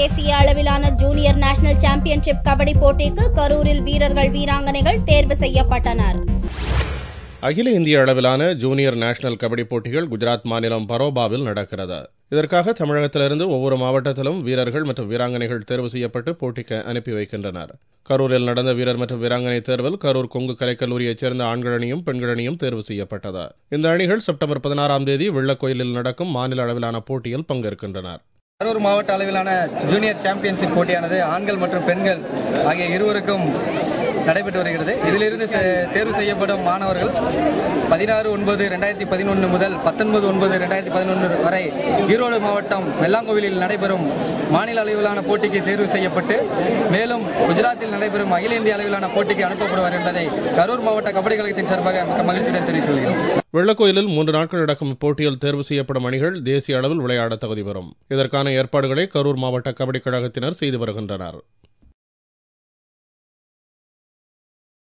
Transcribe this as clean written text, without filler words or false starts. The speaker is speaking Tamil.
தேசிய அளவிலான ஜூனியர் நேஷனல் சாம்பியன்ஷிப் கபடி போட்டிக்கு கரூரில் வீரர்கள் வீராங்கனைகள் தேர்வு செய்யப்பட்டனர். அகில இந்திய அளவிலான ஜூனியர் நேஷனல் கபடி போட்டிகள் குஜராத் மாநிலம் பரோபாவில் நடக்கிறது. இதற்காக தமிழகத்திலிருந்து ஒவ்வொரு மாவட்டத்திலும் வீரர்கள் மற்றும் வீராங்கனைகள் தேர்வு செய்யப்பட்டு போட்டிக்கு அனுப்பி வைக்கின்றனர். கரூரில் நடந்த வீரர் மற்றும் வீராங்கனை தேர்வில் கரூர் கொங்கு கலைக்கல்லூரியைச் சேர்ந்த ஆண்கள் அணியும் பெண்கள் அணியும் தேர்வு செய்யப்பட்டது. இந்த அணிகள் செப்டம்பர் 16ஆம் தேதி வெள்ளக்கோயிலில் நடக்கும் மாநில அளவிலான போட்டியில் பங்கேற்கின்றனர். கரூர் மாவட்ட அளவிலான ஜூனியர் சாம்பியன்ஷிப் போட்டியானது ஆண்கள் மற்றும் பெண்கள் ஆகிய இருவருக்கும் நடைபெற்று வருகிறது. இதிலிருந்து தேர்வு செய்யப்படும் மாணவர்கள் 16/9/2011 முதல் 19/9/2011 வரை ஈரோடு மாவட்டம் வெள்ளாங்கோவிலில் நடைபெறும் மாநில அளவிலான போட்டிக்கு தேர்வு செய்யப்பட்டு மேலும் குஜராத்தில் நடைபெறும் அகில இந்திய அளவிலான போட்டிக்கு அனுப்பப்படுவார் என்பதை கரூர் மாவட்ட கபடி கழகத்தின் சார்பாக மகிழ்ச்சியுடன் தெரிவித்துக் கொள்கிறோம். வெள்ளக்கோயிலில் 3 நாட்கள் நடக்கும் இப்போட்டியில் தேர்வு செய்யப்படும் அணிகள் தேசிய அளவில் விளையாட தகுதி பெறும். இதற்கான ஏற்பாடுகளை கரூர் மாவட்ட கபடி கழகத்தினர் செய்து வருகின்றனர்.